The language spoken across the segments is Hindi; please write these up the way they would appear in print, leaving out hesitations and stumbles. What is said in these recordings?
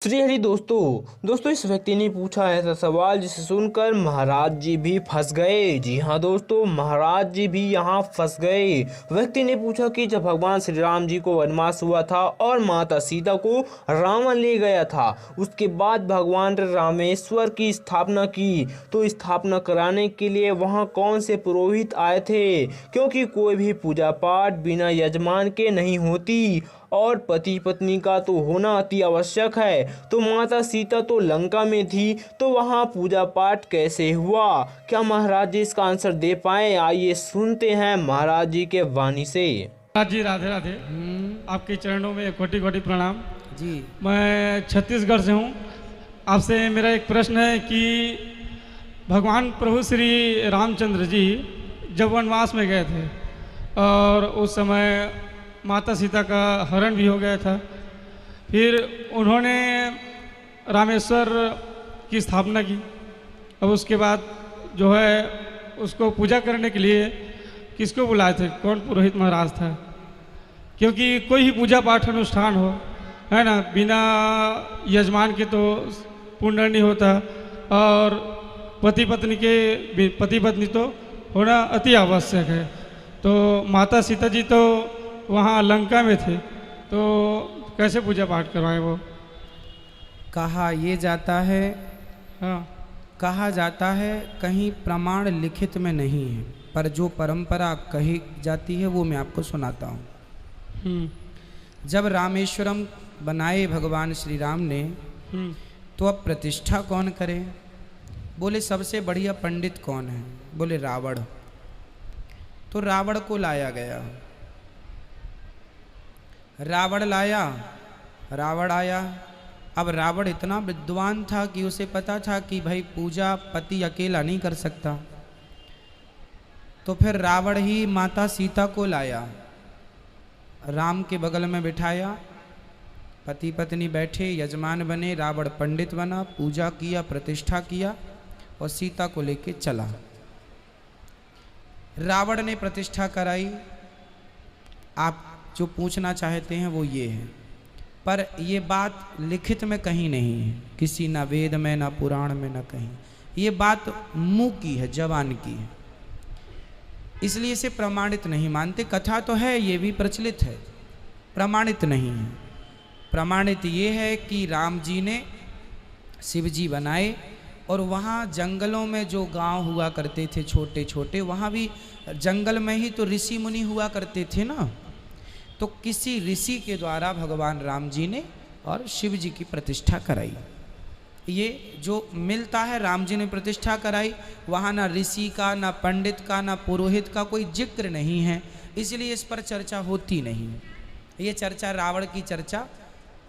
श्री हरि दोस्तों इस व्यक्ति ने पूछा ऐसा सवाल जिसे सुनकर महाराज जी भी फंस गए। जी हाँ दोस्तों, महाराज जी भी यहाँ फंस गए। व्यक्ति ने पूछा कि जब भगवान श्री राम जी को वनवास हुआ था और माता सीता को रावण ले गया था, उसके बाद भगवान रामेश्वर की स्थापना की, तो स्थापना कराने के लिए वहाँ कौन से पुरोहित आए थे? क्योंकि कोई भी पूजा पाठ बिना यजमान के नहीं होती और पति पत्नी का तो होना अति आवश्यक है। तो माता सीता तो लंका में थी, तो वहाँ पूजा पाठ कैसे हुआ? क्या महाराज जी इसका आंसर दे पाए? आइए सुनते हैं महाराज जी के वाणी से। महाराज जी राधे राधे। आपके चरणों में कोटि कोटि प्रणाम जी। मैं छत्तीसगढ़ से हूँ। आपसे मेरा एक प्रश्न है कि भगवान प्रभु श्री रामचंद्र जी जब वनवास में गए थे और उस समय माता सीता का हरण भी हो गया था, फिर उन्होंने रामेश्वर की स्थापना की। अब उसके बाद जो है उसको पूजा करने के लिए किसको बुलाए थे? कौन पुरोहित महाराज था? क्योंकि कोई ही पूजा पाठ अनुष्ठान हो, है ना, बिना यजमान के तो पूर्ण नहीं होता और पति पत्नी तो होना अति आवश्यक है। तो माता सीता जी तो वहाँ लंका में थे, तो कैसे पूजा पाठ करवाएं वो? कहा ये जाता है, हाँ, कहा जाता है, कहीं प्रमाण लिखित में नहीं है, पर जो परंपरा कही जाती है वो मैं आपको सुनाता हूँ। जब रामेश्वरम बनाए भगवान श्री राम ने, तो अब प्रतिष्ठा कौन करे? बोले सबसे बढ़िया पंडित कौन है? बोले रावण। तो रावण को लाया गया, रावण लाया, रावण आया। अब रावण इतना विद्वान था कि उसे पता था कि भाई पूजा पति अकेला नहीं कर सकता। तो फिर रावण ही माता सीता को लाया, राम के बगल में बिठाया, पति पत्नी बैठे, यजमान बने, रावण पंडित बना, पूजा किया, प्रतिष्ठा किया और सीता को लेके चला। रावण ने प्रतिष्ठा कराई। आप जो पूछना चाहते हैं वो ये है, पर ये बात लिखित में कहीं नहीं है, किसी ना वेद में ना पुराण में ना कहीं। ये बात मुंह की है, जबान की है, इसलिए इसे प्रमाणित नहीं मानते। कथा तो है, ये भी प्रचलित है, प्रमाणित नहीं है। प्रमाणित ये है कि राम जी ने शिव जी बनाए और वहाँ जंगलों में जो गांव हुआ करते थे छोटे छोटे, वहाँ भी जंगल में ही तो ऋषि मुनि हुआ करते थे ना। तो किसी ऋषि के द्वारा भगवान राम जी ने और शिव जी की प्रतिष्ठा कराई। ये जो मिलता है, राम जी ने प्रतिष्ठा कराई, वहाँ ना ऋषि का, ना पंडित का, ना पुरोहित का कोई जिक्र नहीं है, इसलिए इस पर चर्चा होती नहीं। ये चर्चा, रावण की चर्चा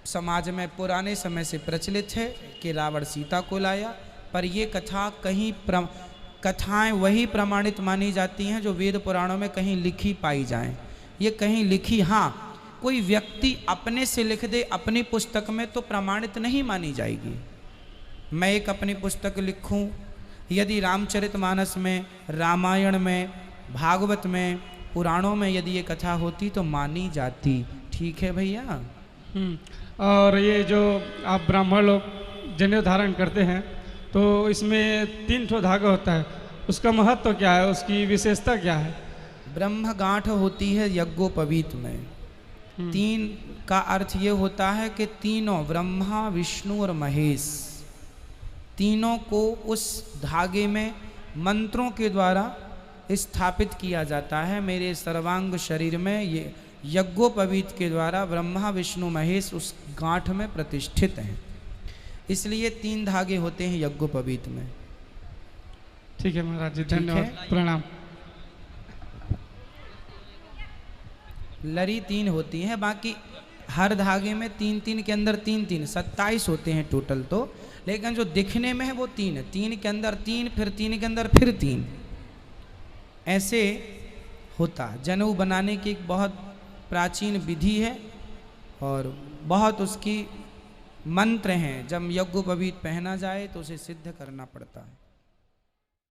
समाज में पुराने समय से प्रचलित है कि रावण सीता को लाया, पर ये कथा कहीं कथाएं वही प्रमाणित मानी जाती हैं जो वेद पुराणों में कहीं लिखी पाई जाएं। ये कहीं लिखी, हाँ, कोई व्यक्ति अपने से लिख दे अपनी पुस्तक में तो प्रमाणित नहीं मानी जाएगी। मैं एक अपनी पुस्तक लिखूं, यदि रामचरितमानस में, रामायण में, भागवत में, पुराणों में यदि ये कथा होती तो मानी जाती। ठीक है भैया। और ये जो आप ब्राह्मण लोग जनेऊ धारण करते हैं, तो इसमें 3 ठो धागा होता है, उसका महत्व क्या है? उसकी विशेषता क्या है? ब्रह्म गांठ होती है यज्ञोपवीत में। 3 का अर्थ ये होता है कि तीनों, ब्रह्मा विष्णु और महेश, तीनों को उस धागे में मंत्रों के द्वारा स्थापित किया जाता है। मेरे सर्वांग शरीर में ये यज्ञोपवीत के द्वारा ब्रह्मा विष्णु महेश उस गांठ में प्रतिष्ठित हैं, इसलिए 3 धागे होते हैं यज्ञोपवीत में। ठीक है महाराज जी, धन्यवाद, प्रणाम। लरी 3 होती हैं, बाकी हर धागे में 3-3 के अंदर 3-3 27 होते हैं टोटल तो, लेकिन जो दिखने में है वो 3 है। 3 के अंदर 3, फिर 3 के अंदर फिर 3, ऐसे होता। जनेऊ बनाने की एक बहुत प्राचीन विधि है और बहुत उसकी मंत्र हैं। जब यज्ञोपवीत पहना जाए तो उसे सिद्ध करना पड़ता है।